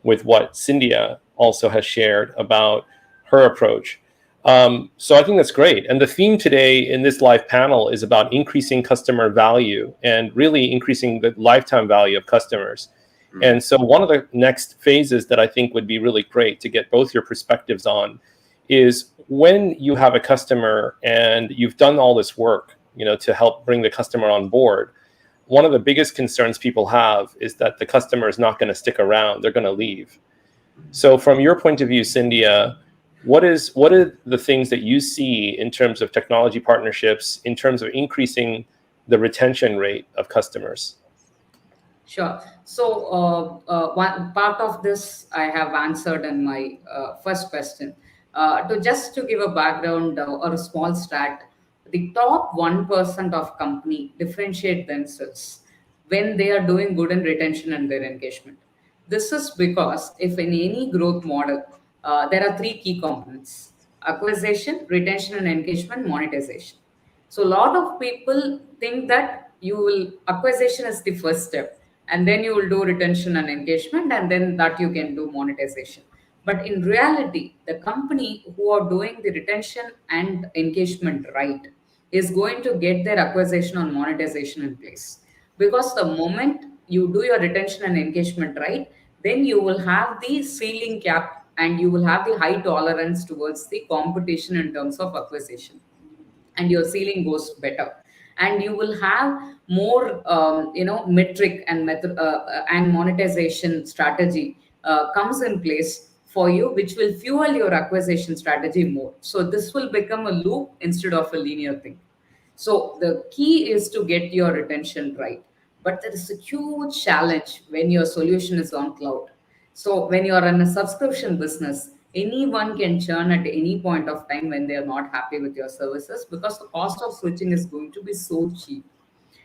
with what Cynthia also has shared about her approach. So I think that's great. And the theme today in this live panel is about increasing customer value and really increasing the lifetime value of customers. And so one of the next phases that I think would be really great to get both your perspectives on is when you have a customer and you've done all this work, to help bring the customer on board. One of the biggest concerns people have is that the customer is not going to stick around. They're going to leave. So from your point of view, Cynthia, what are the things that you see in terms of technology partnerships, in terms of increasing the retention rate of customers? Sure. So one part of this I have answered in my first question. To give a background or a small stat, the top 1% of company differentiate themselves when they are doing good in retention and their engagement. This is because if in any growth model, there are three key components: acquisition, retention, and engagement, monetization. So a lot of people think that you will acquisition is the first step, and then you will do retention and engagement, and then that you can do monetization. But in reality, the company who are doing the retention and engagement right is going to get their acquisition and monetization in place. Because the moment you do your retention and engagement right, then you will have the ceiling cap and you will have the high tolerance towards the competition in terms of acquisition, and your ceiling goes better, and you will have more metric and method and monetization strategy comes in place for you, which will fuel your acquisition strategy more. So this will become a loop instead of a linear thing. So the key is to get your retention right. But there is a huge challenge when your solution is on cloud. So when you're in a subscription business, anyone can churn at any point of time when they are not happy with your services, because the cost of switching is going to be so cheap.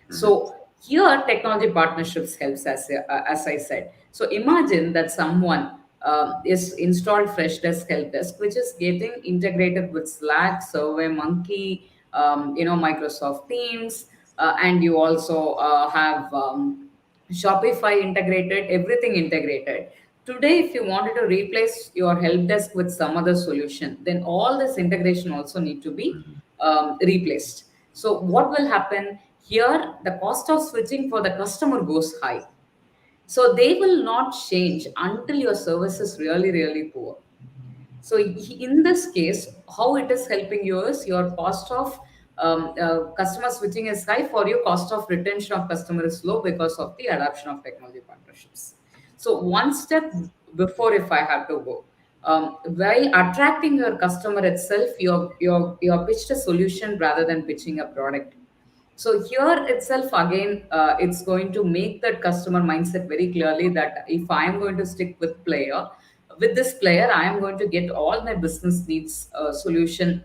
So here, technology partnerships helps, as I said. So imagine that someone is installed Freshdesk Help Desk, which is getting integrated with Slack, SurveyMonkey, Microsoft Teams, and you also have Shopify integrated, everything integrated. Today, if you wanted to replace your help desk with some other solution, then all this integration also need to be replaced. So what will happen here? The cost of switching for the customer goes high. So they will not change until your service is really, really poor. So in this case, how it is helping you is your cost of customer switching is high. For you, cost of retention of customer is low because of the adoption of technology partnerships. So one step before, if I have to go, while attracting your customer itself, you're pitched a solution rather than pitching a product. So here itself, again, it's going to make that customer mindset very clearly that if I am going to stick with this player, I am going to get all my business needs solution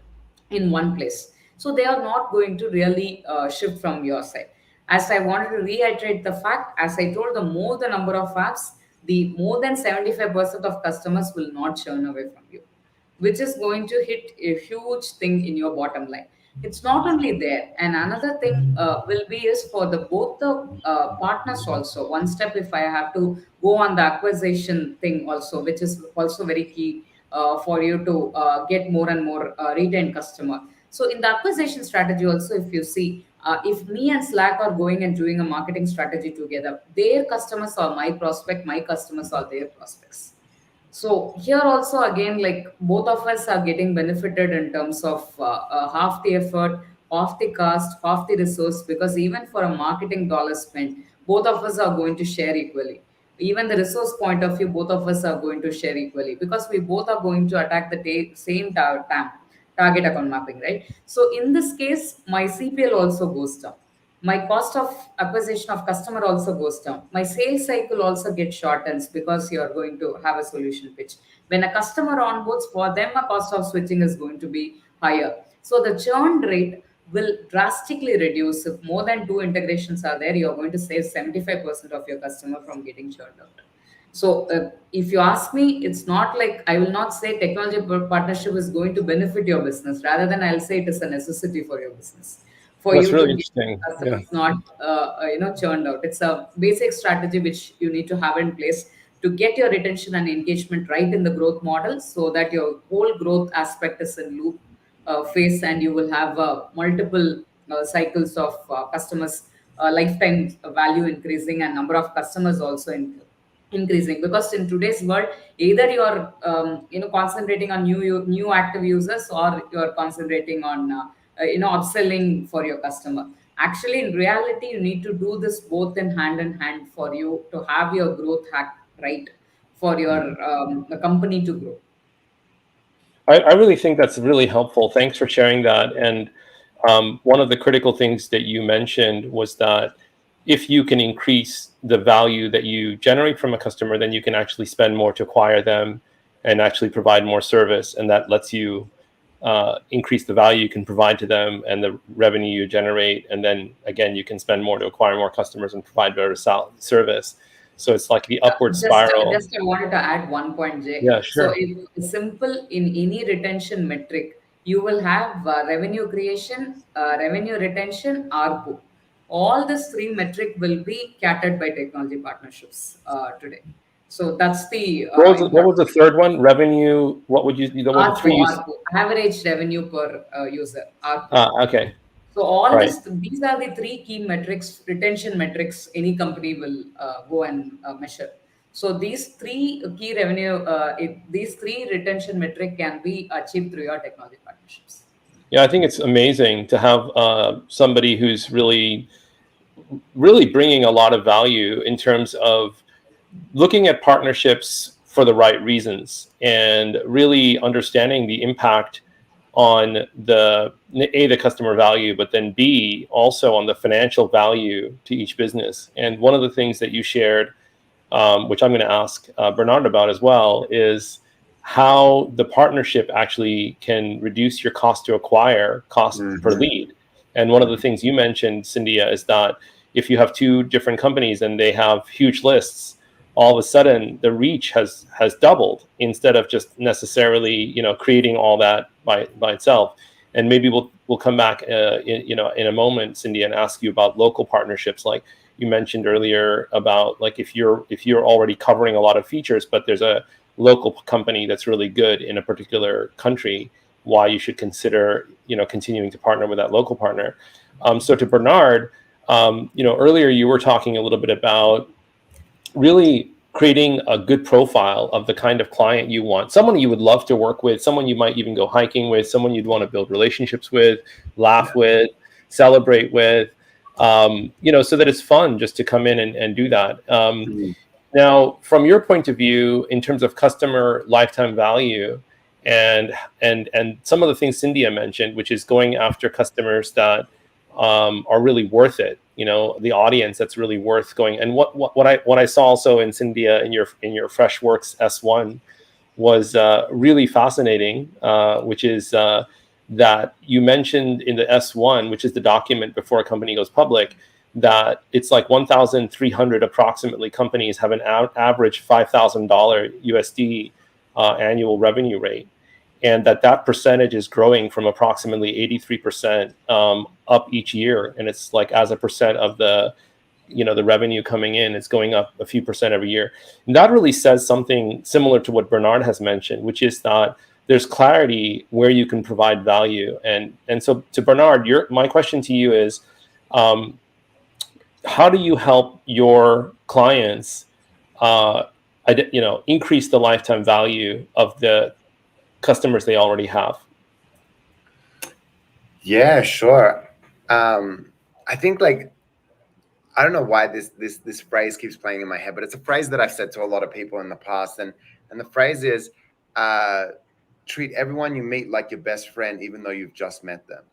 in one place. So they are not going to really shift from your side. As I wanted to reiterate the fact, as I told, the more the number of apps, the more than 75% of customers will not churn away from you, which is going to hit a huge thing in your bottom line. It's not only there, and another thing will be is for the both the partners also. One step, if I have to go on the acquisition thing also, which is also very key for you to get more and more retained customer. So in the acquisition strategy also, if you see, if me and Slack are going and doing a marketing strategy together, their customers are my prospect, my customers are their prospects. So here also again, like both of us are getting benefited in terms of half the effort, half the cost, half the resource, because even for a marketing dollar spent, both of us are going to share equally. Even the resource point of view, both of us are going to share equally, because we both are going to attack the same target account mapping, right? So in this case, my CPL also goes down, my cost of acquisition of customer also goes down, my sales cycle also gets shortens, because you are going to have a solution pitch. When a customer onboards, for them a cost of switching is going to be higher. So the churn rate will drastically reduce. If more than two integrations are there, you are going to save 75% of your customer from getting churned out. So, if you ask me, it's not like I will not say technology partnership is going to benefit your business. Rather than I'll say it is a necessity for your business, for That's you to really get interesting. Yeah. customers not churned out. It's a basic strategy which you need to have in place to get your retention and engagement right in the growth model, so that your whole growth aspect is in loop phase, and you will have multiple cycles of customers lifetime value increasing, and number of customers also increasing. Because in today's world, either you're concentrating on new active users, or you're concentrating on upselling for your customer. Actually, in reality, you need to do this both in hand for you to have your growth hack right, for your the company to grow. I really think that's really helpful. Thanks for sharing that. And one of the critical things that you mentioned was that if you can increase the value that you generate from a customer, then you can actually spend more to acquire them. and actually provide more service, and that lets you increase the value you can provide to them and the revenue you generate, and then again you can spend more to acquire more customers and provide better service. So it's like the upward spiral. Just I wanted to add one point, Jay. Yeah, So sure. if simple in any retention metric, you will have revenue creation, revenue retention, ARPU. All these three metric will be catered by technology partnerships today. So that's the What was important the third one? Revenue. What would you? What were the three? ARPU, average revenue per user, ARPU. Okay. So all Right. these are the three key metrics, retention metrics any company will go and measure. So these three key revenue, these three retention metric can be achieved through your technology partnerships. Yeah, I think it's amazing to have somebody who's really bringing a lot of value in terms of looking at partnerships for the right reasons and really understanding the impact on the customer value, but then B, also on the financial value to each business. And one of the things that you shared, which I'm going to ask Bernard about as well, is how the partnership actually can reduce your cost to acquire, cost per lead. And one of the things you mentioned, Cynthia, is that if you have two different companies and they have huge lists, all of a sudden the reach has doubled instead of just necessarily creating all that by itself. And maybe we'll come back in a moment, Cindy, and ask you about local partnerships, like you mentioned earlier, about like if you're already covering a lot of features, but there's a local company that's really good in a particular country, why you should consider continuing to partner with that local partner. So to Bernard, earlier you were talking a little bit about really creating a good profile of the kind of client you want, someone you would love to work with, someone you might even go hiking with, someone you'd want to build relationships with, laugh with, celebrate with, so that it's fun just to come in and do that. Now, from your point of view, in terms of customer lifetime value and some of the things Cynthia mentioned, which is going after customers that are really worth it, the audience that's really worth going. And what I saw also in Cynthia in your Freshworks S1 was really fascinating, which is that you mentioned in the S1, which is the document before a company goes public, that it's like 1,300 approximately companies have an average $5,000 USD annual revenue rate. And that percentage is growing from approximately 83% up each year. And it's like as a percent of the revenue coming in, it's going up a few percent every year. And that really says something similar to what Bernard has mentioned, which is that there's clarity where you can provide value. And so to Bernard, my question to you is, how do you help your clients, increase the lifetime value of the customers they already have? Yeah, sure. I think I don't know why this phrase keeps playing in my head, but it's a phrase that I've said to a lot of people in the past, and the phrase is treat everyone you meet like your best friend, even though you've just met them.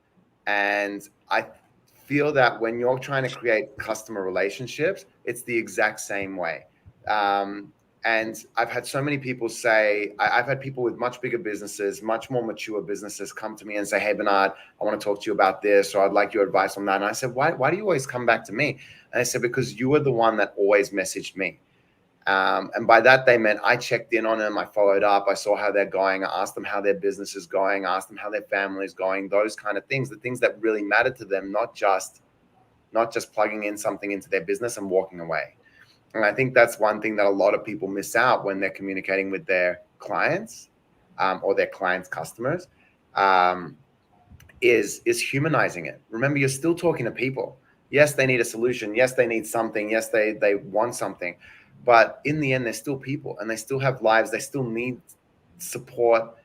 And I feel that when you're trying to create customer relationships, it's the exact same way. And I've had so many people say, I've had people with much bigger businesses, much more mature businesses come to me and say, hey, Bernard, I want to talk to you about this, or I'd like your advice on that. And I said, why do you always come back to me? And I said, because you were the one that always messaged me. And by that, they meant I checked in on them. I followed up. I saw how they're going. I asked them how their business is going. I asked them how their family is going, those kind of things, the things that really matter to them, not just plugging in something into their business and walking away. And I think that's one thing that a lot of people miss out when they're communicating with their clients or their clients' customers is humanizing it. Remember, you're still talking to people. Yes, they need a solution. Yes, they need something. Yes, they want something. But in the end, they're still people and they still have lives. They still need support.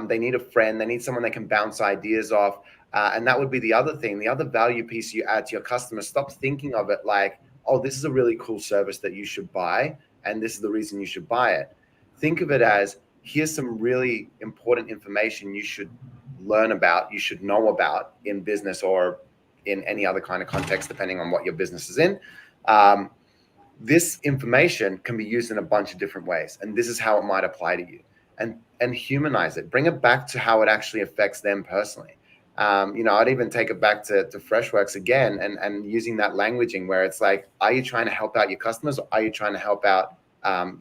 They need a friend. They need someone they can bounce ideas off. And that would be the other thing, the other value piece you add to your customers. Stop thinking of it like, oh, this is a really cool service that you should buy, and this is the reason you should buy it. Think of it as, here's some really important information you should learn about, you should know about in business or in any other kind of context, depending on what your business is in. This information can be used in a bunch of different ways, and this is how it might apply to you. and humanize it. Bring it back to how it actually affects them personally. I'd even take it back to Freshworks again, and using that languaging where it's like, are you trying to help out your customers, or are you trying to help out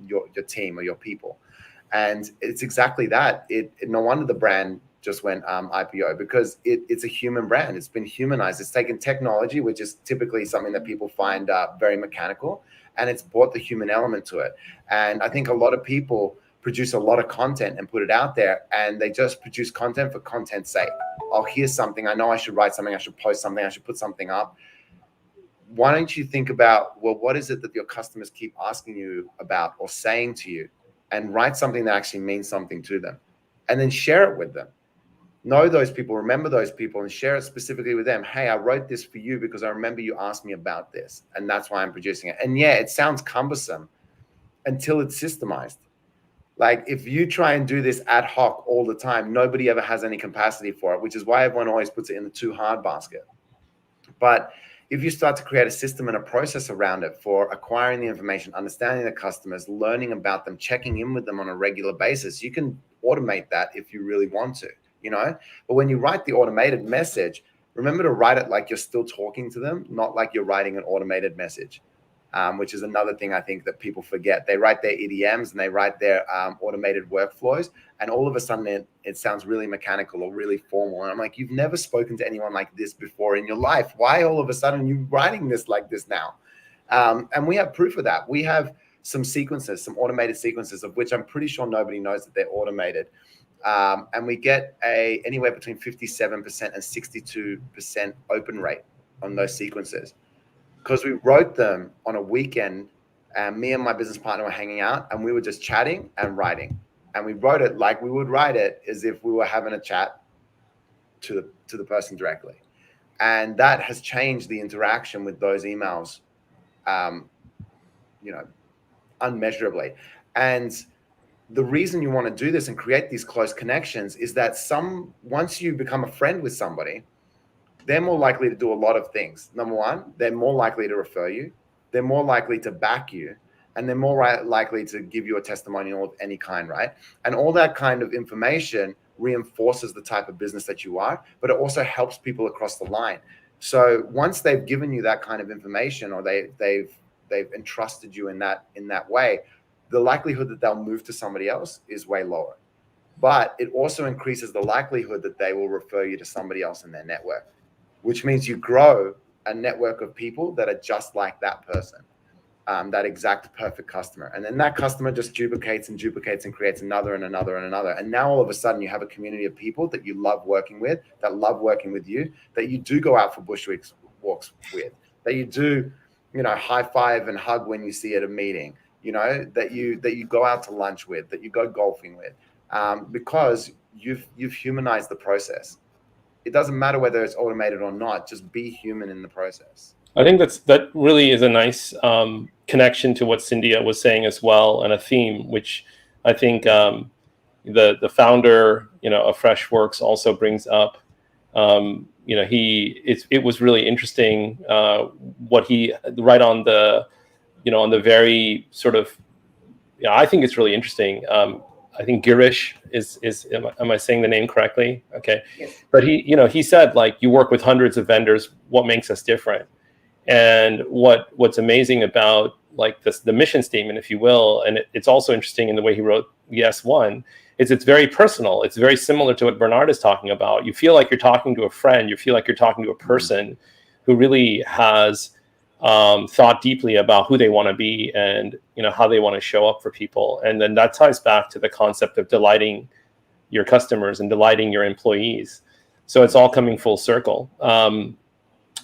your team or your people? And it's exactly that. No wonder the brand just went IPO, because it's a human brand. It's been humanized. It's taken technology, which is typically something that people find very mechanical, and it's brought the human element to it. And I think a lot of people produce a lot of content and put it out there, and they just produce content for content's sake. Oh, here's something. I know I should write something. I should post something. I should put something up. Why don't you think about, well, what is it that your customers keep asking you about or saying to you, and write something that actually means something to them, and then share it with them. Know those people, remember those people, and share it specifically with them. Hey, I wrote this for you because I remember you asked me about this, and that's why I'm producing it. And yeah, it sounds cumbersome until it's systemized. Like, if you try and do this ad hoc all the time, nobody ever has any capacity for it, which is why everyone always puts it in the too hard basket. But if you start to create a system and a process around it for acquiring the information, understanding the customers, learning about them, checking in with them on a regular basis, you can automate that if you really want to, But when you write the automated message, remember to write it like you're still talking to them, not like you're writing an automated message. Which is another thing I think that people forget. They write their EDMs and they write their automated workflows, and all of a sudden it sounds really mechanical or really formal. And I'm like, you've never spoken to anyone like this before in your life. Why all of a sudden are you writing this like this now? And we have proof of that. We have some sequences, some automated sequences, of which I'm pretty sure nobody knows that they're automated. And we get anywhere between 57% and 62% open rate on those sequences, because we wrote them on a weekend, and me and my business partner were hanging out, and we were just chatting and writing. And we wrote it like we would write it as if we were having a chat to the person directly. And that has changed the interaction with those emails, unmeasurably. And the reason you want to do this and create these close connections is that once you become a friend with somebody, they're more likely to do a lot of things. Number one, they're more likely to refer you. They're more likely to back you. And they're more likely to give you a testimonial of any kind, right? And all that kind of information reinforces the type of business that you are, but it also helps people across the line. So once they've given you that kind of information, or they've entrusted you in that way, the likelihood that they'll move to somebody else is way lower. But it also increases the likelihood that they will refer you to somebody else in their network, which means you grow a network of people that are just like that person, that exact perfect customer. And then that customer just duplicates and duplicates and creates another and another and another. And now all of a sudden you have a community of people that you love working with, that love working with you, that you do go out for bush walks with, that you do, high five and hug when you see at a meeting, that you go out to lunch with, that you go golfing with, because you've humanized the process. It doesn't matter whether it's automated or not. Just be human in the process. I think that really is a nice connection to what Cynthia was saying as well, and a theme which I think the founder, of Freshworks also brings up. It was really interesting what he right on the on the very sort of, I think it's really interesting. I think Girish is am I saying the name correctly? Okay. Yes. But he said, like, you work with hundreds of vendors. What makes us different? And what's amazing about, like, the mission statement, if you will, and it's also interesting in the way he wrote the S1, is it's very personal. It's very similar to what Bernard is talking about. You feel like you're talking to a friend. You feel like you're talking to a person who really has thought deeply about who they want to be and how they want to show up for people. And then that ties back to the concept of delighting your customers and delighting your employees. So it's all coming full circle.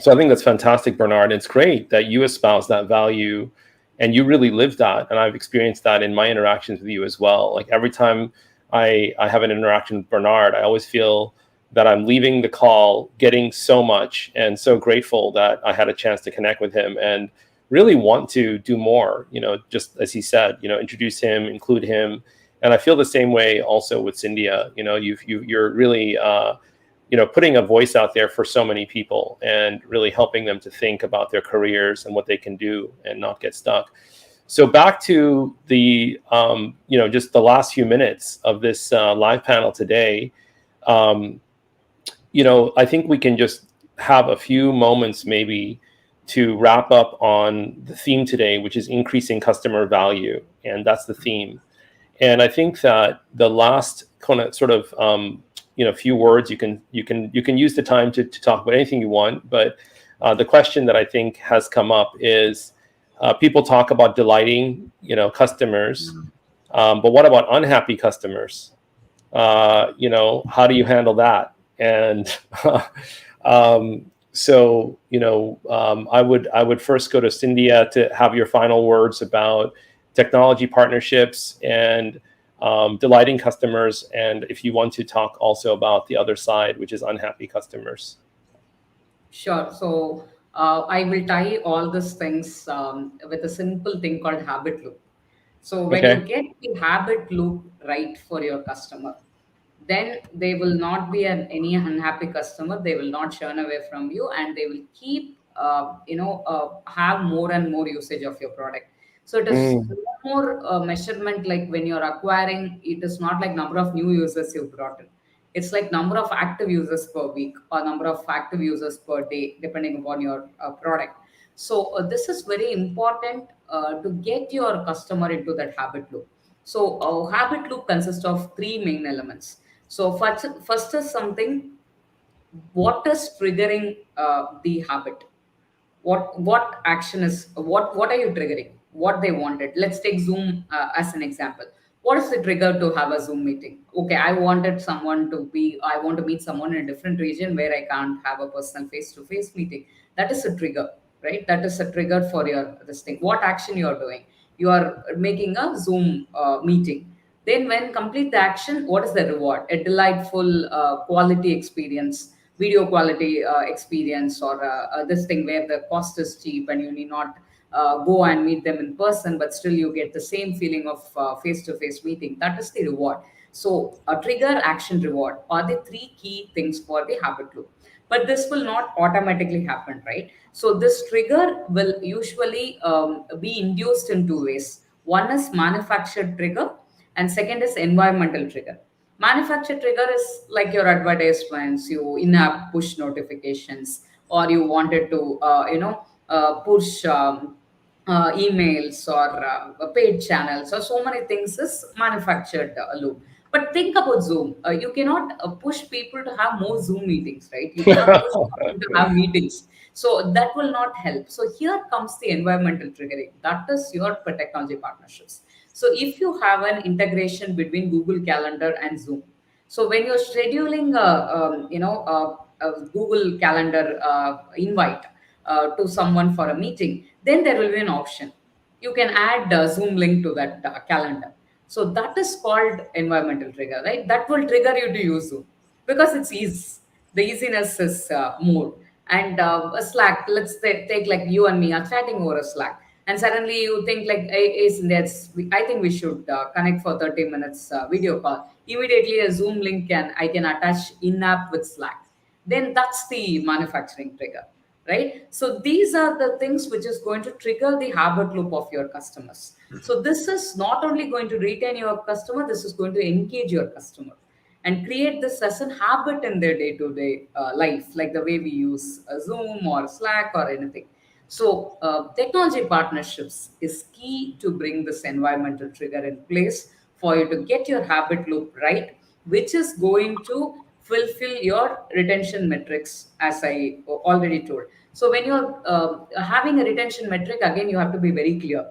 So I think that's fantastic, Bernard. It's great that you espouse that value and you really live that. And I've experienced that in my interactions with you as well. Like, every time I have an interaction with Bernard, I always feel that I'm leaving the call getting so much, and so grateful that I had a chance to connect with him and really want to do more, just as he said, introduce him, include him. And I feel the same way also with Cynthia. You're really, putting a voice out there for so many people and really helping them to think about their careers and what they can do and not get stuck. So back to the, just the last few minutes of this live panel today. I think we can just have a few moments maybe to wrap up on the theme today, which is increasing customer value. And that's the theme. And I think that the last kind of sort of, few words, you can use the time to talk about anything you want. But the question that I think has come up is, people talk about delighting, customers, but what about unhappy customers? How do you handle that? And I would first go to Cynthia to have your final words about technology partnerships and delighting customers, and if you want to talk also about the other side, which is unhappy customers. Sure. So I will tie all these things with a simple thing called habit loop. So when you get the habit loop right for your customer, then they will not be any unhappy customer. They will not churn away from you, and they will keep, have more and more usage of your product. So it is more measurement, like when you're acquiring, it is not like number of new users you brought in. It's like number of active users per week or number of active users per day, depending upon your product. So this is very important to get your customer into that habit loop. So habit loop consists of three main elements. So first is something, what is triggering the habit? What action is, what are you triggering? What they wanted. Let's take Zoom as an example. What is the trigger to have a Zoom meeting? Okay, I want to meet someone in a different region where I can't have a personal face-to-face meeting. That is a trigger, right? That is a trigger for your this thing. What action you are doing? You are making a Zoom meeting. Then when complete the action, what is the reward? A delightful quality experience, video quality experience, or this thing where the cost is cheap and you need not go and meet them in person, but still you get the same feeling of face-to-face meeting. That is the reward. So a trigger, action, reward are the three key things for the habit loop. But this will not automatically happen, right? So this trigger will usually be induced in two ways. One is manufactured trigger, and second is environmental trigger. Manufactured trigger is like your advertisements, you in-app push notifications, or you wanted to push emails or paid channels, or so many things is manufactured loop. But think about Zoom. You cannot push people to have more Zoom meetings, right? You cannot push people to have meetings. So that will not help. So here comes the environmental triggering. That is your technology partnerships. So if you have an integration between Google Calendar and Zoom, so when you're scheduling a Google Calendar invite to someone for a meeting, then there will be an option. You can add a Zoom link to that calendar. So that is called environmental trigger, right? That will trigger you to use Zoom because it's easy. The easiness is more. And a Slack, let's take like you and me are chatting over a Slack, and suddenly you think like, I think we should connect for 30 minutes video call. Immediately a Zoom link I can attach in-app with Slack. Then that's the manufacturing trigger, right? So these are the things which is going to trigger the habit loop of your customers. So this is not only going to retain your customer, this is going to engage your customer and create this as a habit in their day-to-day life, like the way we use Zoom or Slack or anything. So technology partnerships is key to bring this environmental trigger in place for you to get your habit loop right, which is going to fulfill your retention metrics, as I already told. So when you're having a retention metric, again, you have to be very clear,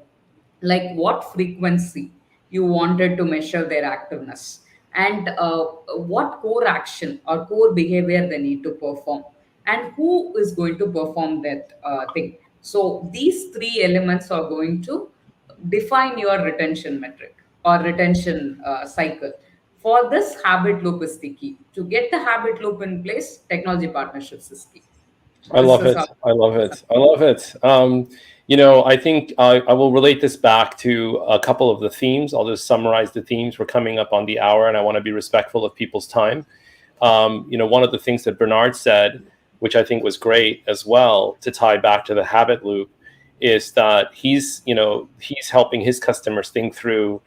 like what frequency you wanted to measure their activeness, and what core action or core behavior they need to perform, and who is going to perform that thing. So these three elements are going to define your retention metric or retention cycle. For this, habit loop is the key. To get the habit loop in place, technology partnerships is key. I This love is it. how. I love it. I love it. I think I will relate this back to a couple of the themes. I'll just summarize the themes. We're coming up on the hour, and I want to be respectful of people's time. One of the things that Bernard said, which I think was great as well, to tie back to the habit loop, is that he's helping his customers think through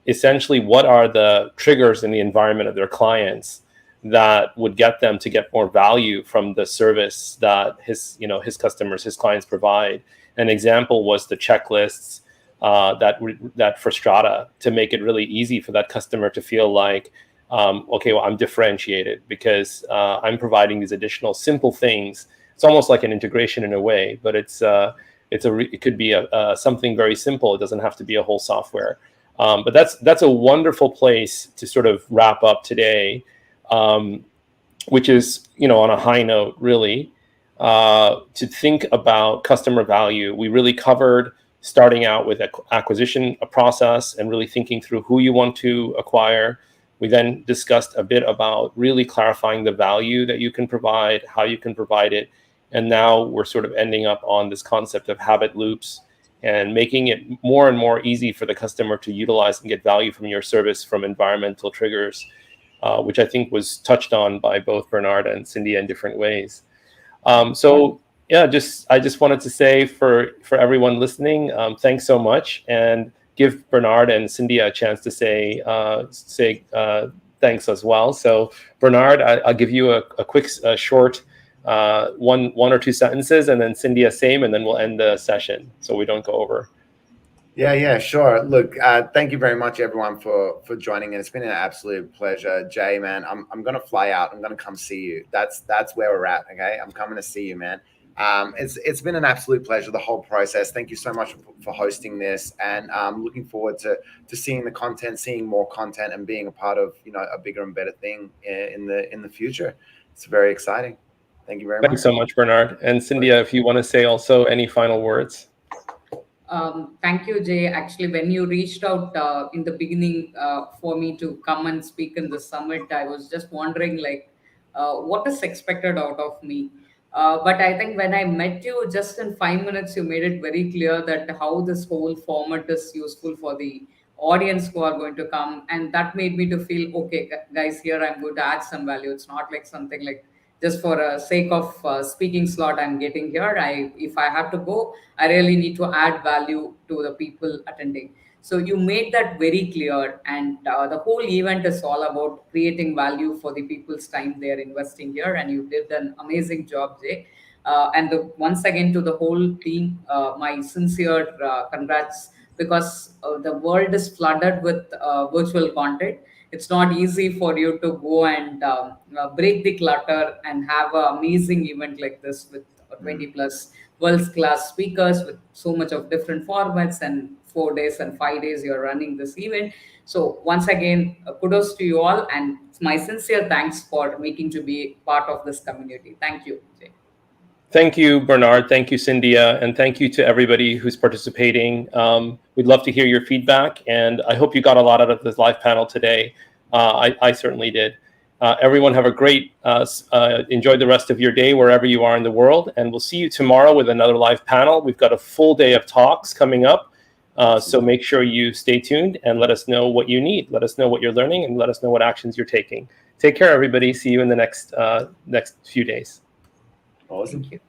essentially what are the triggers in the environment of their clients that would get them to get more value from the service that his customers, his clients provide. An example was the checklists that for Strata, to make it really easy for that customer to feel like, okay, well, I'm differentiated because I'm providing these additional simple things. It's almost like an integration in a way, but it could be something very simple. It doesn't have to be a whole software. But that's a wonderful place to sort of wrap up today, which is, on a high note, really, to think about customer value. We really covered starting out with acquisition process and really thinking through who you want to acquire. We then discussed a bit about really clarifying the value that you can provide, how you can provide it. And now we're sort of ending up on this concept of habit loops and making it more and more easy for the customer to utilize and get value from your service from environmental triggers, which I think was touched on by both Bernard and Cindy in different ways. So yeah, I just wanted to say for everyone listening, thanks so much, and give Bernard and Cindy a chance to say thanks as well. So Bernard, I'll give you a quick, short one or two sentences, and then Cindy same, and then we'll end the session so we don't go over. Yeah, sure. Look, thank you very much, everyone, for joining in. It's been an absolute pleasure. Jay, man, I'm gonna fly out. I'm gonna come see you. That's where we're at. Okay, I'm coming to see you, man. It's been an absolute pleasure, the whole process. Thank you so much for hosting this, and I'm looking forward to seeing the content, seeing more content, and being a part of a bigger and better thing in the future. It's very exciting. Thank you very much. Thanks so much, Bernard. And Cynthia, if you want to say also any final words. Thank you, Jay. Actually, when you reached out in the beginning for me to come and speak in the summit, I was just wondering, what is expected out of me? But I think when I met you, just in 5 minutes, you made it very clear that how this whole format is useful for the audience who are going to come. And that made me to feel, okay, guys, here I'm going to add some value. It's not like something like just for a sake of speaking slot I'm getting here. If I have to go, I really need to add value to the people attending. So you made that very clear, and the whole event is all about creating value for the people's time they're investing here, and you did an amazing job, Jay. Once again, to the whole team, my sincere congrats, because the world is flooded with virtual content. It's not easy for you to go and break the clutter and have an amazing event like this with 20 plus world-class speakers with so much of different formats, and 4 days and 5 days you're running this event. So once again, kudos to you all, and my sincere thanks for making to be part of this community. Thank you, Jay. Thank you, Bernard. Thank you, Cynthia. And thank you to everybody who's participating. We'd love to hear your feedback. And I hope you got a lot out of this live panel today. I certainly did. Everyone have a great, enjoy the rest of your day wherever you are in the world. And we'll see you tomorrow with another live panel. We've got a full day of talks coming up. So make sure you stay tuned and let us know what you need. Let us know what you're learning, and let us know what actions you're taking. Take care, everybody. See you in the next few days. Awesome. Thank you.